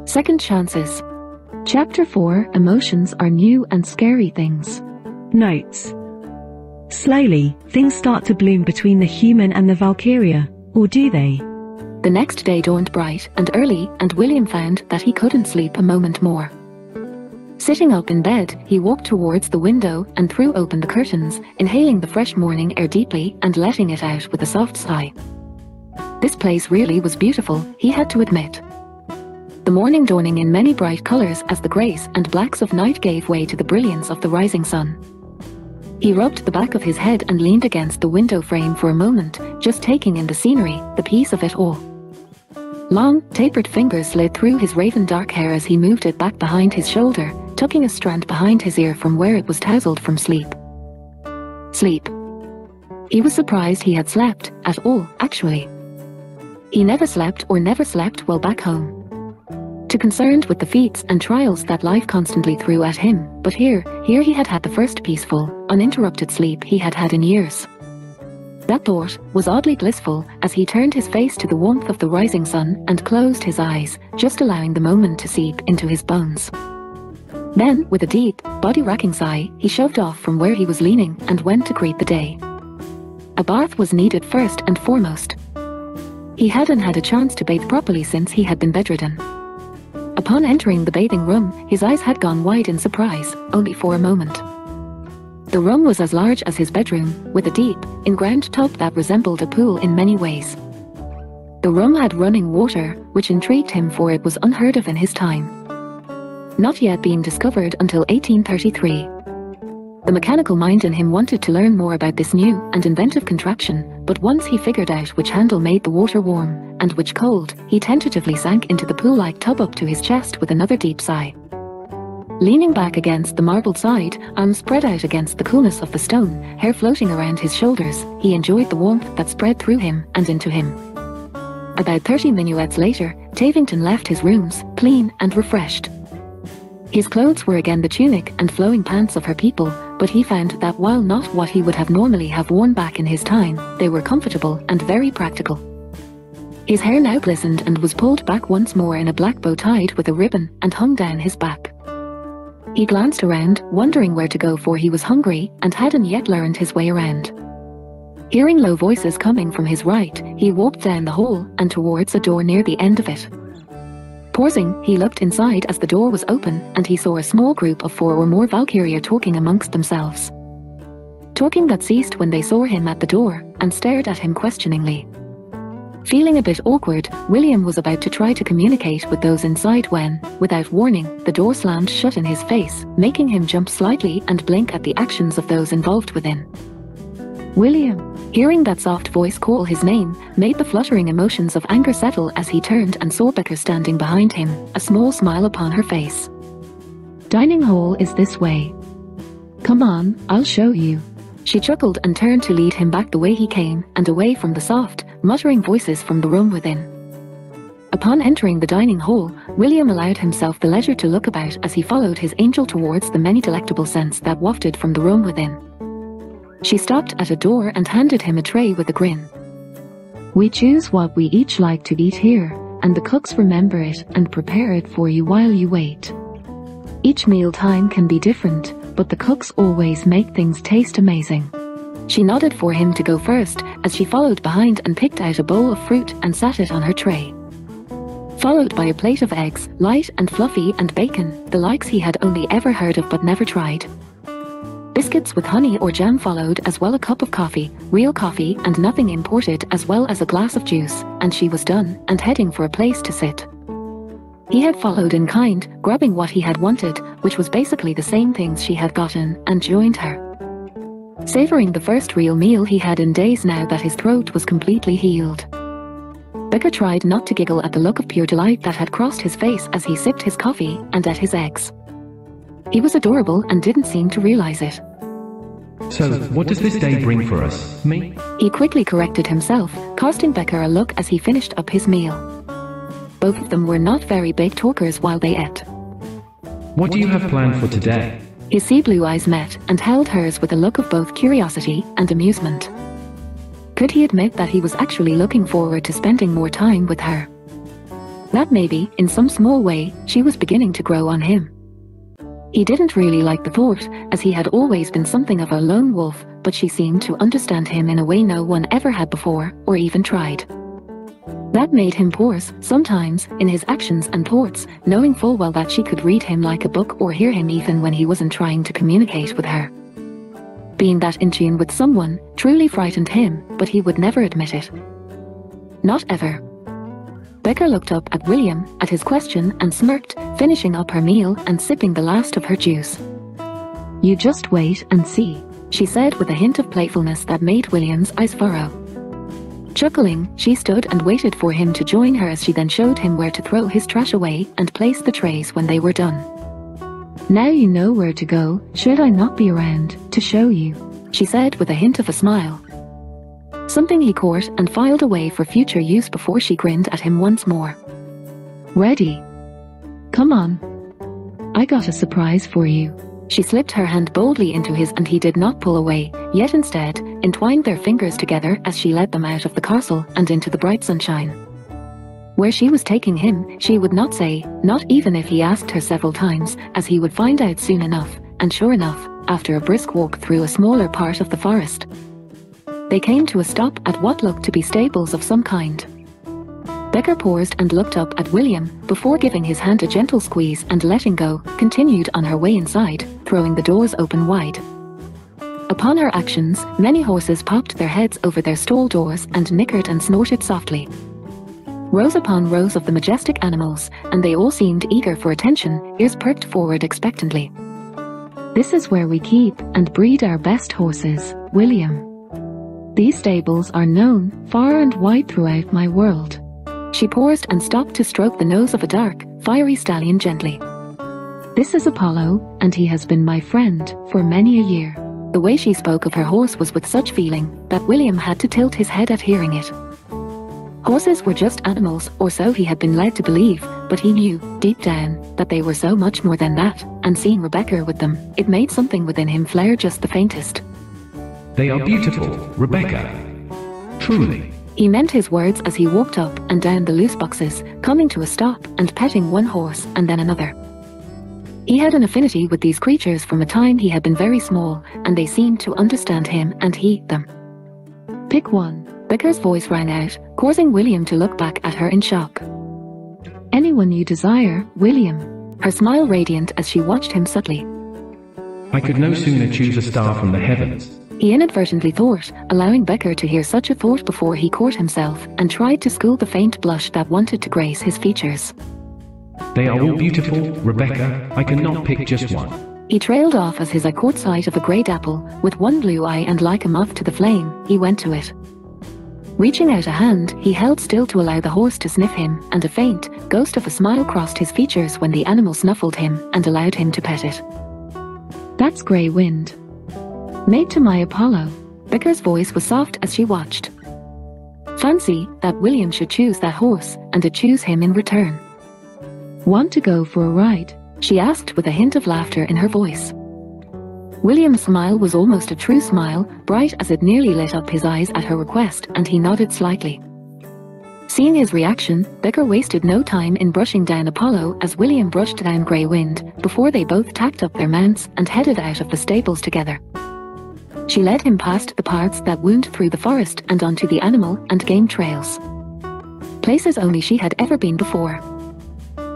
Second chances. Chapter 4. Emotions are new and scary things. Notes. Slowly, things start to bloom between the human and the Valkyria, or do they? The next day dawned bright and early, and William found that he couldn't sleep a moment more. Sitting up in bed, he walked towards the window and threw open the curtains, inhaling the fresh morning air deeply and letting it out with a soft sigh. This place really was beautiful, he had to admit. The morning dawning in many bright colors as the grays and blacks of night gave way to the brilliance of the rising sun. He rubbed the back of his head and leaned against the window frame for a moment, just taking in the scenery, the peace of it all. Long, tapered fingers slid through his raven dark hair as he moved it back behind his shoulder, tucking a strand behind his ear from where it was tousled from sleep. Sleep. He was surprised he had slept at all, actually. He never slept well back home. Too concerned with the feats and trials that life constantly threw at him, but here he had had the first peaceful, uninterrupted sleep he had had in years. That thought was oddly blissful as he turned his face to the warmth of the rising sun and closed his eyes, just allowing the moment to seep into his bones. Then, with a deep, body-racking sigh, he shoved off from where he was leaning and went to greet the day. A bath was needed first and foremost. He hadn't had a chance to bathe properly since he had been bedridden. Upon entering the bathing room, his eyes had gone wide in surprise, only for a moment. The room was as large as his bedroom, with a deep, in-ground tub that resembled a pool in many ways. The room had running water, which intrigued him, for it was unheard of in his time. Not yet being discovered until 1833. The mechanical mind in him wanted to learn more about this new and inventive contraption, but once he figured out which handle made the water warm, and which cold, he tentatively sank into the pool-like tub up to his chest with another deep sigh. Leaning back against the marbled side, arms spread out against the coolness of the stone, hair floating around his shoulders, he enjoyed the warmth that spread through him and into him. About 30 minuets later, Tavington left his rooms, clean and refreshed. His clothes were again the tunic and flowing pants of her people, but he found that while not what he would have normally have worn back in his time, they were comfortable and very practical. His hair now glistened and was pulled back once more in a black bow tied with a ribbon and hung down his back. He glanced around, wondering where to go, for he was hungry and hadn't yet learned his way around. Hearing low voices coming from his right, he walked down the hall and towards a door near the end of it. Pausing, he looked inside as the door was open, and he saw a small group of 4 or more Valkyria talking amongst themselves. Talking that ceased when they saw him at the door, and stared at him questioningly. Feeling a bit awkward, William was about to try to communicate with those inside when, without warning, the door slammed shut in his face, making him jump slightly and blink at the actions of those involved within. William, hearing that soft voice call his name, made the fluttering emotions of anger settle as he turned and saw Becca standing behind him, a small smile upon her face. "Dining hall is this way. Come on, I'll show you." She chuckled and turned to lead him back the way he came, and away from the soft, muttering voices from the room within. Upon entering the dining hall, William allowed himself the leisure to look about as he followed his angel towards the many delectable scents that wafted from the room within. She stopped at a door and handed him a tray with a grin. "We choose what we each like to eat here, and the cooks remember it and prepare it for you while you wait. Each meal time can be different, but the cooks always make things taste amazing." She nodded for him to go first, as she followed behind and picked out a bowl of fruit and sat it on her tray. Followed by a plate of eggs, light and fluffy, and bacon, the likes he had only ever heard of but never tried. Biscuits with honey or jam followed, as well a cup of coffee, real coffee and nothing imported, as well as a glass of juice, and she was done, and heading for a place to sit. He had followed in kind, grabbing what he had wanted, which was basically the same things she had gotten, and joined her. Savoring the first real meal he had in days now that his throat was completely healed. Becker tried not to giggle at the look of pure delight that had crossed his face as he sipped his coffee and ate his eggs. He was adorable and didn't seem to realize it. "So, what does this day bring for us, me?" He quickly corrected himself, casting Becker a look as he finished up his meal. Both of them were not very big talkers while they ate. "What do you have planned for today?" His sea blue eyes met and held hers with a look of both curiosity and amusement. Could he admit that he was actually looking forward to spending more time with her? that maybe, in some small way, she was beginning to grow on him. He didn't really like the thought, as he had always been something of a lone wolf, but she seemed to understand him in a way no one ever had before, or even tried. That made him pause, sometimes, in his actions and thoughts, knowing full well that she could read him like a book or hear him even when he wasn't trying to communicate with her. Being that in tune with someone truly frightened him, but he would never admit it. Not ever. Becca looked up at William, at his question, and smirked, finishing up her meal and sipping the last of her juice. "You just wait and see," she said with a hint of playfulness that made William's eyes furrow. Chuckling, she stood and waited for him to join her as she then showed him where to throw his trash away and place the trays when they were done. "Now you know where to go, should I not be around to show you?" she said with a hint of a smile. Something he caught and filed away for future use before she grinned at him once more. "Ready? Come on. I got a surprise for you." She slipped her hand boldly into his and he did not pull away, yet instead, entwined their fingers together as she led them out of the castle and into the bright sunshine. Where she was taking him, she would not say, not even if he asked her several times, as he would find out soon enough, and sure enough, after a brisk walk through a smaller part of the forest. They came to a stop at what looked to be stables of some kind. Becca paused and looked up at William, before giving his hand a gentle squeeze and letting go, continued on her way inside, throwing the doors open wide. Upon her actions, many horses popped their heads over their stall doors and nickered and snorted softly. Rows upon rows of the majestic animals, and they all seemed eager for attention, ears perked forward expectantly. "This is where we keep and breed our best horses, William. These stables are known far and wide throughout my world." She paused and stopped to stroke the nose of a dark, fiery stallion gently. "This is Apollo, and he has been my friend for many a year." The way she spoke of her horse was with such feeling that William had to tilt his head at hearing it. Horses were just animals, or so he had been led to believe, but he knew, deep down, that they were so much more than that, and seeing Rebecca with them, it made something within him flare just the faintest. They are beautiful, Rebecca. Truly. He meant his words as he walked up and down the loose boxes, coming to a stop and petting one horse and then another. He had an affinity with these creatures from a time he had been very small, and they seemed to understand him and he them. "Pick one," Becca's voice rang out, causing William to look back at her in shock. "Anyone you desire, William," her smile radiant as she watched him subtly. I could no sooner choose a star from the heavens. He inadvertently thought, allowing Becker to hear such a thought before he caught himself, and tried to school the faint blush that wanted to grace his features. They are all beautiful, Rebecca. I cannot pick just one. He trailed off as his eye caught sight of a great apple, with one blue eye, and like a moth to the flame, he went to it. Reaching out a hand, he held still to allow the horse to sniff him, and a faint, ghost of a smile crossed his features when the animal snuffled him, and allowed him to pet it. "That's Grey Wind. Made to my Apollo." Becca's voice was soft as she watched. Fancy that William should choose that horse, and to choose him in return. "Want to go for a ride?" she asked with a hint of laughter in her voice. William's smile was almost a true smile, bright as it nearly lit up his eyes at her request, and he nodded slightly. Seeing his reaction, Becca wasted no time in brushing down Apollo as William brushed down Grey Wind, before they both tacked up their mounts and headed out of the stables together. She led him past the paths that wound through the forest and onto the animal and game trails. Places only she had ever been before.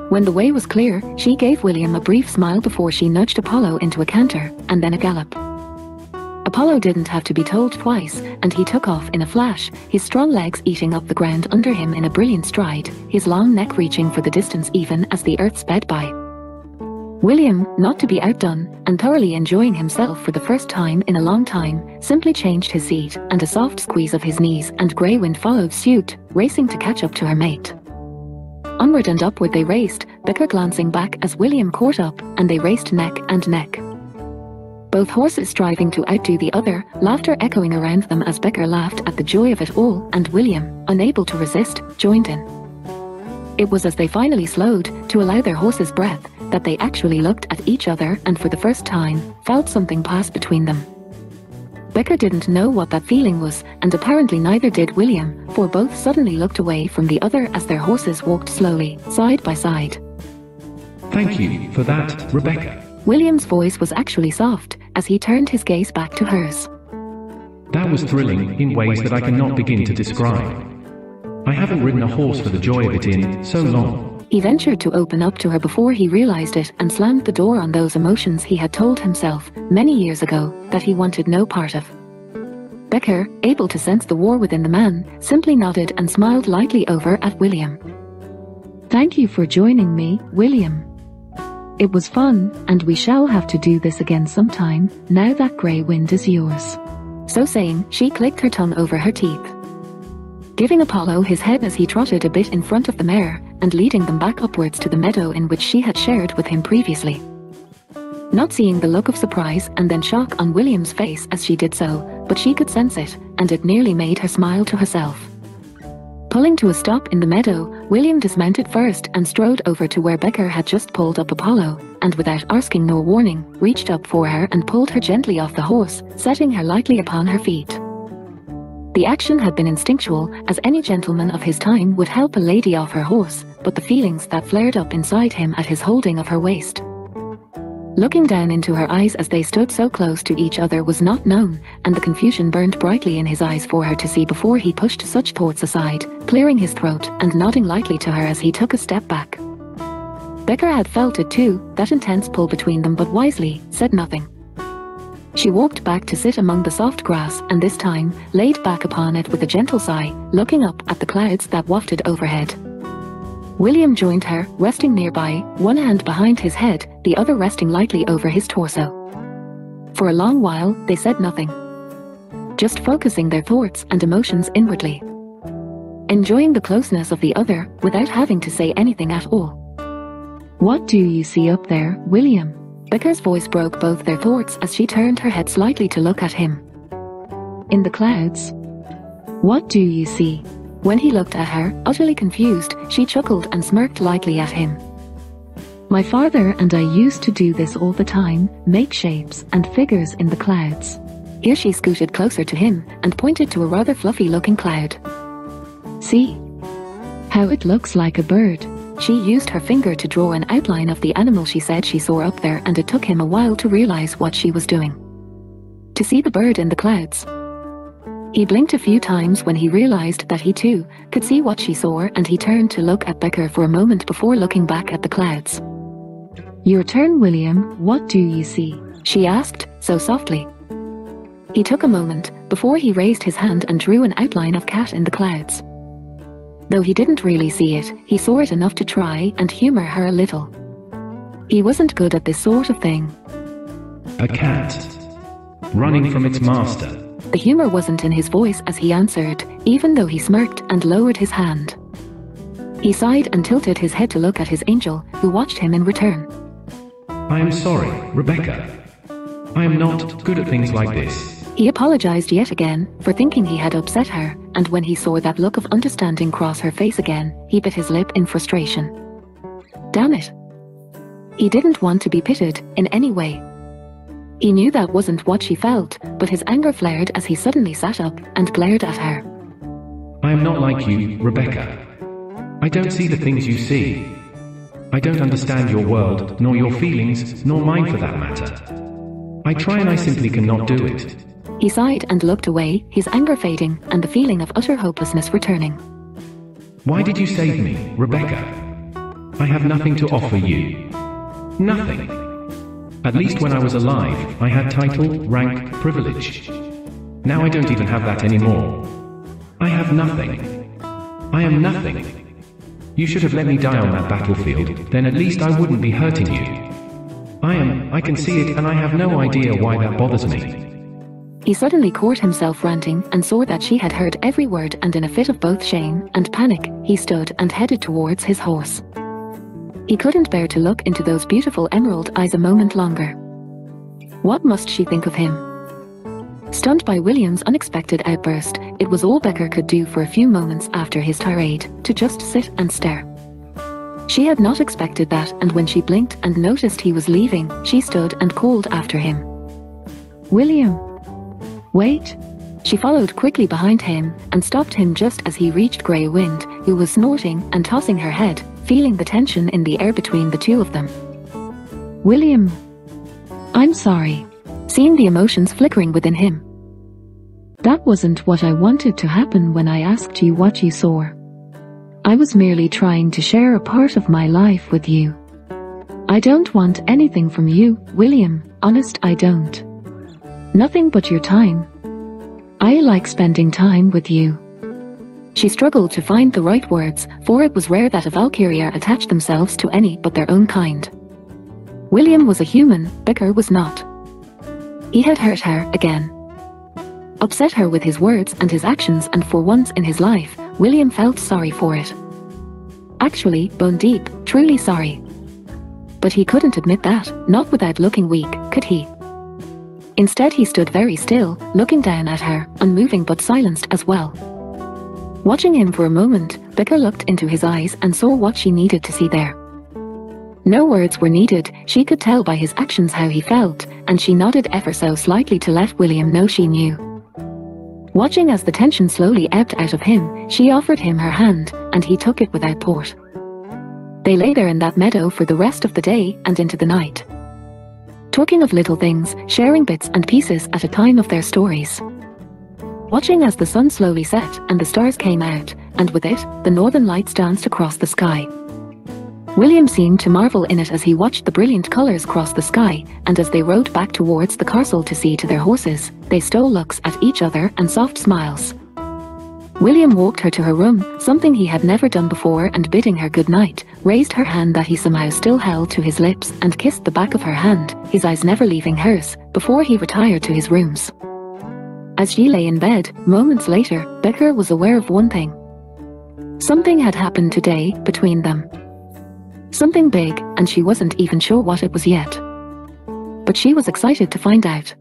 When the way was clear, she gave William a brief smile before she nudged Apollo into a canter, and then a gallop. Apollo didn't have to be told twice, and he took off in a flash, his strong legs eating up the ground under him in a brilliant stride, his long neck reaching for the distance even as the earth sped by. William, not to be outdone, and thoroughly enjoying himself for the first time in a long time, simply changed his seat, and a soft squeeze of his knees, and Grey Wind followed suit, racing to catch up to her mate. Onward and upward they raced, Becca glancing back as William caught up, and they raced neck and neck. Both horses striving to outdo the other, laughter echoing around them as Becca laughed at the joy of it all, and William, unable to resist, joined in. It was as they finally slowed, to allow their horses breath, that they actually looked at each other and for the first time, felt something pass between them. Becker didn't know what that feeling was, and apparently neither did William, for both suddenly looked away from the other as their horses walked slowly, side by side. Thank you for that, Rebecca. William's voice was actually soft, as he turned his gaze back to hers. That was thrilling in ways that I cannot begin to describe. I haven't ridden a horse for the joy of it in so long. He ventured to open up to her before he realized it and slammed the door on those emotions he had told himself, many years ago, that he wanted no part of. Becker, able to sense the war within the man, simply nodded and smiled lightly over at William. Thank you for joining me, William. It was fun, and we shall have to do this again sometime, now that grey wind is yours. So saying, she clicked her tongue over her teeth, giving Apollo his head as he trotted a bit in front of the mare, and leading them back upwards to the meadow in which she had shared with him previously. Not seeing the look of surprise and then shock on William's face as she did so, but she could sense it, and it nearly made her smile to herself. Pulling to a stop in the meadow, William dismounted first and strode over to where Becker had just pulled up Apollo, and without asking nor warning, reached up for her and pulled her gently off the horse, setting her lightly upon her feet. The action had been instinctual, as any gentleman of his time would help a lady off her horse, but the feelings that flared up inside him at his holding of her waist, looking down into her eyes as they stood so close to each other, was not known, and the confusion burned brightly in his eyes for her to see before he pushed such thoughts aside, clearing his throat and nodding lightly to her as he took a step back. Becker had felt it too, that intense pull between them, but wisely said nothing. She walked back to sit among the soft grass, and this time laid back upon it with a gentle sigh, looking up at the clouds that wafted overhead. William joined her, resting nearby, one hand behind his head, the other resting lightly over his torso. For a long while, they said nothing, just focusing their thoughts and emotions inwardly, enjoying the closeness of the other without having to say anything at all. What do you see up there, William? Becker's voice broke both their thoughts as she turned her head slightly to look at him. In the clouds? What do you see? When he looked at her, utterly confused, she chuckled and smirked lightly at him. My father and I used to do this all the time, make shapes and figures in the clouds. Here she scooted closer to him and pointed to a rather fluffy-looking cloud. See how it looks like a bird. She used her finger to draw an outline of the animal she said she saw up there, and it took him a while to realize what she was doing. To see the bird in the clouds. He blinked a few times when he realized that he too could see what she saw, and he turned to look at Becker for a moment before looking back at the clouds. Your turn, William. What do you see? She asked, so softly. He took a moment before he raised his hand and drew an outline of cat in the clouds. Though he didn't really see it, he saw it enough to try and humor her a little. He wasn't good at this sort of thing. A cat. Running from its master. The humor wasn't in his voice as he answered, even though he smirked and lowered his hand. He sighed and tilted his head to look at his angel, who watched him in return. I am sorry, Rebecca. I am not good at things like this. He apologized yet again for thinking he had upset her, and when he saw that look of understanding cross her face again, he bit his lip in frustration. Damn it. He didn't want to be pitted in any way. He knew that wasn't what she felt, but his anger flared as he suddenly sat up and glared at her. I am not like you, Rebecca. I don't see the things you see. I don't understand your world, nor your feelings, nor mine for that matter. I try and I simply cannot do it. He sighed and looked away, his anger fading and the feeling of utter hopelessness returning. Why did you save me, Rebecca? I have nothing to offer you. Nothing. At least when I was alive, I had title, rank, privilege. Now I don't even have that anymore. I have nothing. I am nothing. You should have let me die on that battlefield, then at least I wouldn't be hurting you. I can see it, and I have no idea why that bothers me. He suddenly caught himself ranting and saw that she had heard every word, and in a fit of both shame and panic, he stood and headed towards his horse. He couldn't bear to look into those beautiful emerald eyes a moment longer. What must she think of him? Stunned by William's unexpected outburst, it was all Becker could do for a few moments after his tirade, to just sit and stare. She had not expected that, and when she blinked and noticed he was leaving, she stood and called after him. William! Wait. She followed quickly behind him and stopped him just as he reached Grey Wind, who was snorting and tossing her head, feeling the tension in the air between the two of them. William. I'm sorry. Seeing the emotions flickering within him. That wasn't what I wanted to happen when I asked you what you saw. I was merely trying to share a part of my life with you. I don't want anything from you, William, honest I don't. Nothing but your time. I like spending time with you. She struggled to find the right words, for it was rare that a Valkyria attached themselves to any but their own kind. William was a human, Becker was not. He had hurt her again. Upset her with his words and his actions, and for once in his life, William felt sorry for it. Actually, bone deep, truly sorry. But he couldn't admit that, not without looking weak, could he? Instead he stood very still, looking down at her, unmoving but silenced as well. Watching him for a moment, Becker looked into his eyes and saw what she needed to see there. No words were needed, she could tell by his actions how he felt, and she nodded ever so slightly to let William know she knew. Watching as the tension slowly ebbed out of him, she offered him her hand, and he took it without port. They lay there in that meadow for the rest of the day and into the night. Talking of little things, sharing bits and pieces at a time of their stories. Watching as the sun slowly set and the stars came out, and with it, the northern lights danced across the sky. William seemed to marvel in it as he watched the brilliant colours cross the sky, and as they rode back towards the castle to see to their horses, they stole looks at each other and soft smiles. William walked her to her room, something he had never done before, and bidding her good night, raised her hand that he somehow still held to his lips and kissed the back of her hand, his eyes never leaving hers, before he retired to his rooms. As she lay in bed, moments later, Becker was aware of one thing. Something had happened today between them. Something big, and she wasn't even sure what it was yet. But she was excited to find out.